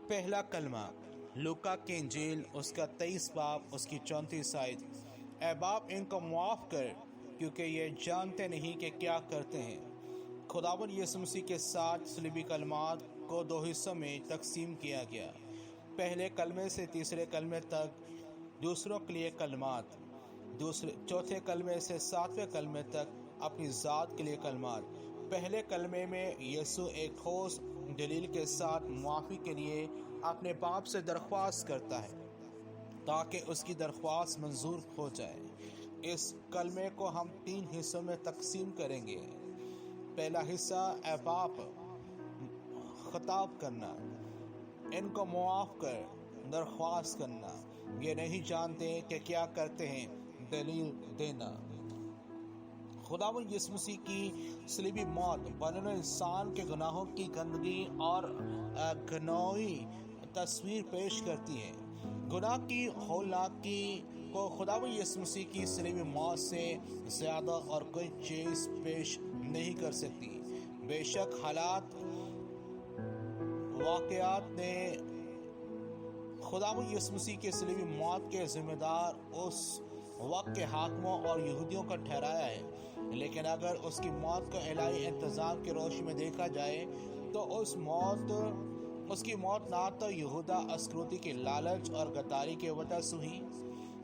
پہلا کلمہ لوکا کی انجیل اس کا 23 باب اس کی 34 آیت۔ اے باپ ان کو معاف کر کیونکہ یہ جانتے نہیں کہ کیا کرتے ہیں۔ خداوند یسوع مسیح کے 7 صلیبی کلمات کو 2 حصوں میں تقسیم کیا گیا، پہلے کلمے سے تیسرے کلمے تک دوسروں کے لیے کلمات، چوتھے کلمے سے 7ویں کلمے تک اپنی ذات کے لیے کلمات۔ پہلے کلمے میں یسوع ایک ٹھوس دلیل کے ساتھ معافی کے لیے اپنے باپ سے درخواست کرتا ہے تاکہ اس کی درخواست منظور ہو جائے۔ اس کلمے کو ہم 3 حصوں میں تقسیم کریں گے۔ پہلا حصہ اے باپ خطاب کرنا، ان کو معاف کر، درخواست کرنا، یہ نہیں جانتے کہ کیا کرتے ہیں، دلیل دینا۔ خداوند یسوع مسیح کی صلیبی موت بنو انسان کے گناہوں کی گندگی اور گناہی تصویر پیش کرتی ہے۔ گناہ کی ہولناکی کو خداوند یسوع مسیح کی صلیبی موت سے زیادہ اور کوئی چیز پیش نہیں کر سکتی۔ بے شک حالات واقعات نے خداوند یسوع مسیح کے صلیبی موت کے ذمہ دار اس وقت کے حاکموں اور یہودیوں کو ٹھہرایا ہے، لیکن اگر اس کی موت کو الہی انتظام کی روشنی میں دیکھا جائے تو اس کی موت نہ تو یہودا اسکریوتی کی لالچ اور غداری کی وجہ سے ہوئی،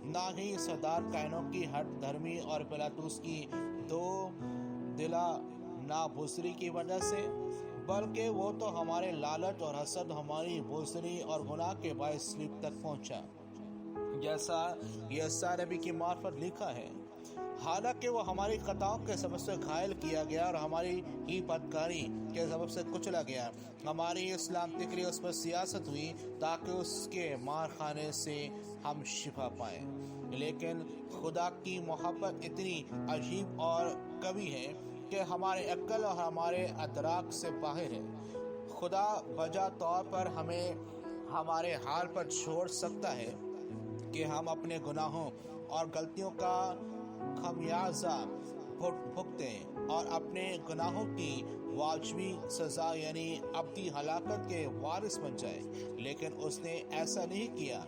نہ ہی سردار کائنوں کی ہٹ دھرمی اور پلاطس کی دو دلا نابزری کی وجہ سے، بلکہ وہ تو ہمارے لالچ اور حسد، ہماری بزدلی اور گناہ کے باعث صلیب تک پہنچا، جیسا یسوع نبی کی معرفت لکھا ہے۔ حالانکہ وہ ہماری خطاؤں کے سبب سے گھائل کیا گیا اور ہماری ہی بدکاری کے سبب سے کچلا گیا، ہماری سلامتی کے لیے اس پر سیاست ہوئی تاکہ اس کے مار خانے سے ہم شفا پائیں۔ لیکن خدا کی محبت اتنی عجیب اور قوی ہے کہ ہمارے عقل اور ہمارے ادراک سے باہر ہے۔ خدا بجا طور پر ہمیں ہمارے حال پر چھوڑ سکتا ہے کہ ہم اپنے گناہوں اور غلطیوں کا خمیازہ بھگتیں اور اپنے گناہوں کی واجبی سزا یعنی ابدی ہلاکت کے وارث بن جائیں، لیکن اس نے ایسا نہیں کیا،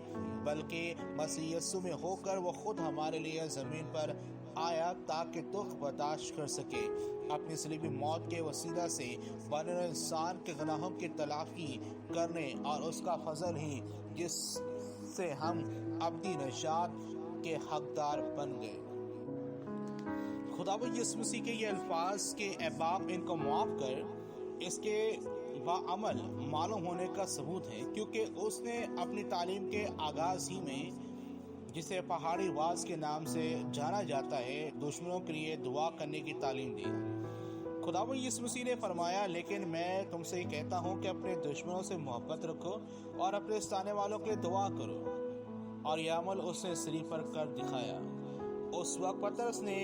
بلکہ مسیح یسوع میں ہو کر وہ خود ہمارے لیے زمین پر آیا تاکہ دکھ برداشت کر سکے۔ اپنی صلیبی موت کے وسیلہ سے بنو انسان کے گناہوں کی تلافی کرنے اور اس کا فضل ہی جس سے ہم ابدی نجات کے حقدار بن گئے۔ خداوند یسوع مسیح کے یہ الفاظ کہ اے باپ ان کو معاف کر، اس کے بعمل معلوم ہونے کا ثبوت ہے، کیونکہ اس نے اپنی تعلیم کے آغاز ہی میں، جسے پہاڑی واز کے نام سے جانا جاتا ہے، دشمنوں کے لیے دعا کرنے کی تعلیم دی۔ خداوند یسوع مسیح نے فرمایا، لیکن میں تم سے یہ کہتا ہوں کہ اپنے دشمنوں سے محبت رکھو اور اپنے ستانے والوں کے لیے دعا کرو، اور یہ عمل اس نے صلیب پر کر دکھایا۔ اس وقت پطرس نے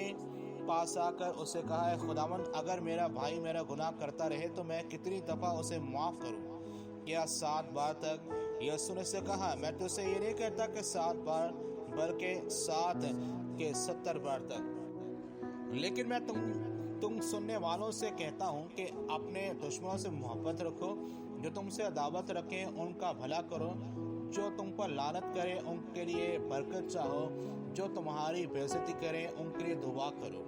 پاس آ کر اسے کہا، ہے خداوند، اگر میرا بھائی میرا گناہ کرتا رہے تو میں کتنی دفعہ اسے معاف کروں؟ کیا 7 بار تک؟ یسوع نے سے کہا، میں تجھ سے یہ نہیں کہتا کہ 7 بار، بلکہ 7 کے 70 بار تک۔ لیکن میں تم سننے والوں سے کہتا ہوں کہ اپنے دشمنوں سے محبت رکھو، جو تم سے عداوت رکھیں ان کا بھلا کرو، جو تم پر لعنت کرے ان کے لیے برکت چاہو، جو تمہاری بے عزتی کریں ان کے لیے دعا کرو۔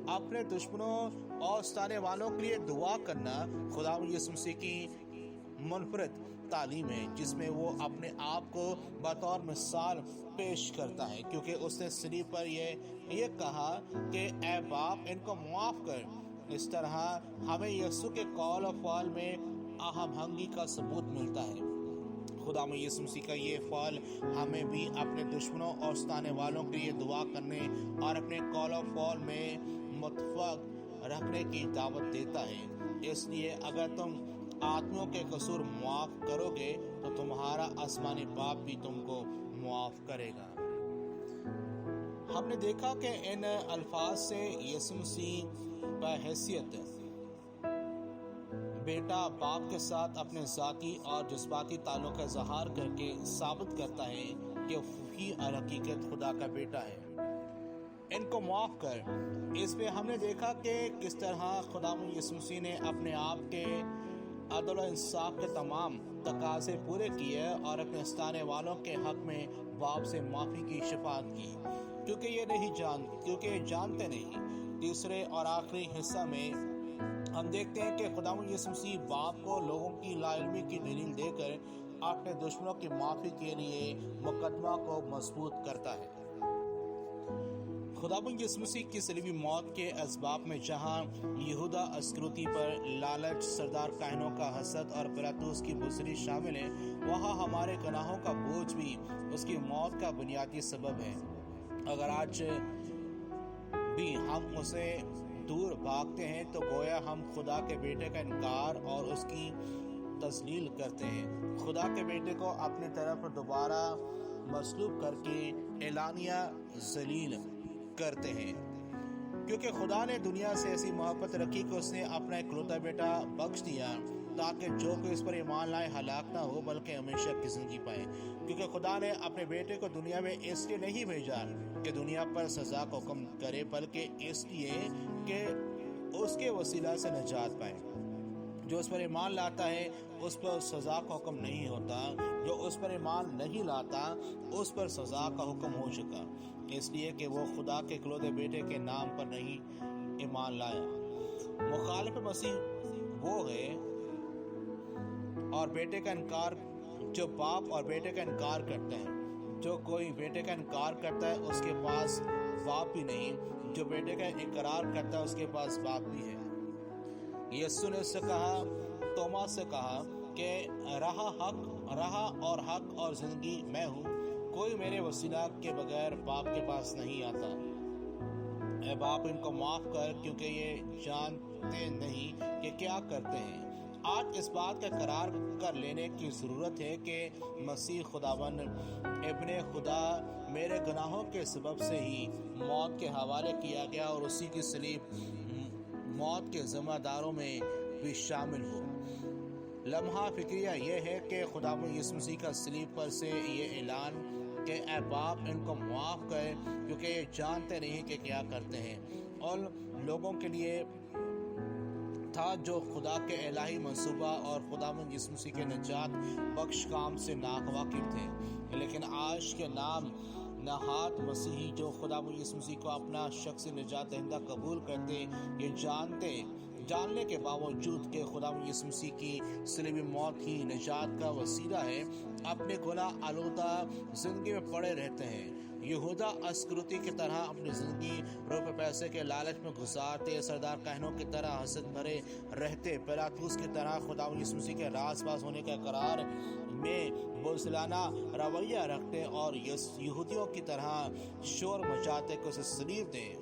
اپنے دشمنوں اور ستانے والوں کے لیے دعا کرنا خداوند یسوع مسیح کی منفرد تعلیم ہے، جس میں وہ اپنے آپ کو بطور مثال پیش کرتا ہے، کیونکہ اس نے صلیب پر یہ کہا کہ اے باپ ان کو معاف کر۔ اس طرح ہمیں یسوع کے قول و فعل میں ہم آہنگی کا ثبوت ملتا ہے۔ خداوند یسوع مسیح کا یہ فعل ہمیں بھی اپنے دشمنوں اور ستانے والوں کے لیے دعا کرنے اور اپنے قول و فعل میں متفق رکھنے کی دعوت دیتا ہے۔ اس لیے اگر تم آدمیوں کے قصور معاف کرو گے تو تمہارا آسمانی باپ بھی تم کو معاف کرے گا۔ ہم نے دیکھا کہ ان الفاظ سے یسوع مسیح بحیثیت بیٹا باپ کے ساتھ اپنے ذاتی اور جذباتی تعلق کا اظہار کر کے ثابت کرتا ہے کہ وہی حقیقت خدا کا بیٹا ہے۔ ان کو معاف کر، اس پہ ہم نے دیکھا کہ کس طرح خداوند یسوع مسیح نے اپنے آپ کے عدل و انصاف کے تمام تقاضے پورے کیے اور اپنے ستانے والوں کے حق میں باپ سے معافی کی شفاعت کی، کیونکہ یہ جانتے نہیں۔ تیسرے اور آخری حصہ میں ہم دیکھتے ہیں کہ خداوند یسوع مسیح باپ کو لوگوں کی لا علمی کی دلیل دے کر اپنے دشمنوں کی معافی کے لیے مقدمہ کو مضبوط کرتا ہے۔ خداوند یسوع مسیح کی صلیبی موت کے اسباب میں جہاں یہودا اسکریوتی پر لالچ، سردار کاہنوں کا حسد اور پیلاطس کی بزدلی شامل ہے، وہاں ہمارے گناہوں کا بوجھ بھی اس کی موت کا بنیادی سبب ہے۔ اگر آج بھی ہم اسے دور بھاگتے ہیں تو گویا ہم خدا کے بیٹے کا انکار اور اس کی تذلیل کرتے ہیں، خدا کے بیٹے کو اپنی طرف دوبارہ مصلوب کر کے اعلانیہ ذلیل کرتے ہیں، کیونکہ خدا نے دنیا سے ایسی محبت رکھی کہ اس نے اپنا اکلوتا بیٹا بخش دیا تاکہ جو کوئی اس پر ایمان لائے ہلاک نہ ہو بلکہ ہمیشہ کی زندگی پائے۔ کیونکہ خدا نے اپنے بیٹے کو دنیا میں اس لیے نہیں بھیجا کہ دنیا پر سزا کا حکم کرے، بلکہ اس لیے کہ اس کے وسیلہ سے نجات پائے۔ جو اس پر ایمان لاتا ہے اس پر سزا کا حکم نہیں ہوتا، جو اس پر ایمان نہیں لاتا اس پر سزا کا حکم ہو چکا، اس لیے کہ وہ خدا کے اکلوتے بیٹے کے نام پر نہیں ایمان لایا۔ مخالف مسیح وہ ہے اور بیٹے کا انکار جو باپ اور بیٹے کا انکار کرتے ہیں۔ جو کوئی بیٹے کا انکار کرتا ہے اس کے پاس باپ بھی نہیں، جو بیٹے کا اقرار کرتا ہے اس کے پاس باپ بھی ہے۔ یسوع نے اس سے کہا، توما سے کہا کہ راہ اور حق اور زندگی میں ہوں، کوئی میرے وسیلہ کے بغیر باپ کے پاس نہیں آتا۔ اے باپ ان کو معاف کر، کیونکہ یہ جانتے نہیں کہ کیا کرتے ہیں۔ آج اس بات کا قرار کر لینے کی ضرورت ہے کہ مسیح خداوند ابن خدا میرے گناہوں کے سبب سے ہی موت کے حوالے کیا گیا اور اسی کی صلیب موت کے ذمہ داروں میں بھی شامل ہو۔ لمحہ فکریہ یہ ہے کہ خداوند یسوع مسیح کا صلیب پر سے یہ اعلان کہ اے باپ ان کو معاف کر، کیونکہ یہ جانتے نہیں کہ کیا کرتے ہیں، اور لوگوں کے لیے تھا جو خدا کے الہی منصوبہ اور خداوند یسوع مسیح کے نجات بخش کام سے ناواقف تھے۔ لیکن آج کے نام نہاد مسیحی جو خداوند یسوع مسیح کو اپنا شخصی نجات دہندہ قبول کرتے، یہ جاننے کے باوجود کہ خداوند یسوع مسیح کی صلیبی موت ہی نجات کا وسیلہ ہے، اپنے گناہ آلودہ زندگی میں پڑے رہتے ہیں۔ یہودا اسکریوتی کی طرح اپنی زندگی روپے پیسے کے لالچ میں گزارتے، سردار کاہنوں کی طرح حسد بھرے رہتے، پیلاطس کی طرح خداوند یسوع مسیح کے راز باز ہونے کے اقرار میں بزدلانہ رویہ رکھتے اور یہودیوں کی طرح شور مچاتے کہ اسے صلیب دیں۔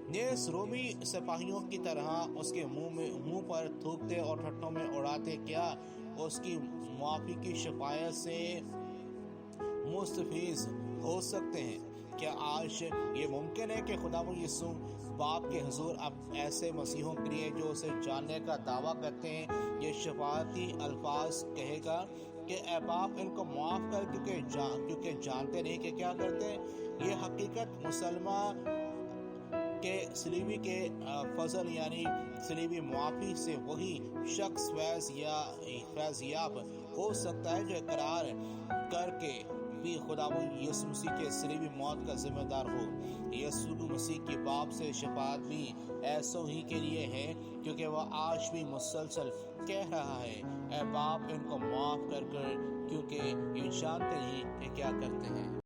نیز رومی سپاہیوں کی طرح اس کے منہ پر تھوکتے اور ٹھٹھوں میں اڑاتے، کیا اس کی معافی کی شفاعت سے مستفیض ہو سکتے ہیں؟ کیا آج یہ ممکن ہے کہ خداوند یسوع باپ کے حضور اب ایسے مسیحوں کے لیے جو اسے جاننے کا دعویٰ کرتے ہیں یہ شفاعتی الفاظ کہے گا کہ اے باپ ان کو معاف کر، کیونکہ جانتے نہیں کہ کیا کرتے ہیں؟ یہ حقیقت مسلمہ کے صلیبی کے فضل یعنی صلیبی معافی سے وہی شخص فیض یاب ہو سکتا ہے جو اقرار کر کے بھی خداوند یسوع مسیح کے صلیبی موت کا ذمہ دار ہو۔ یسوع مسیح کی باپ سے شفاعت بھی ایسوں ہی کے لیے ہے، کیونکہ وہ آج بھی مسلسل کہہ رہا ہے، اے باپ ان کو معاف کر، کیونکہ یہ جانتے نہیں کہ کیا کرتے ہیں۔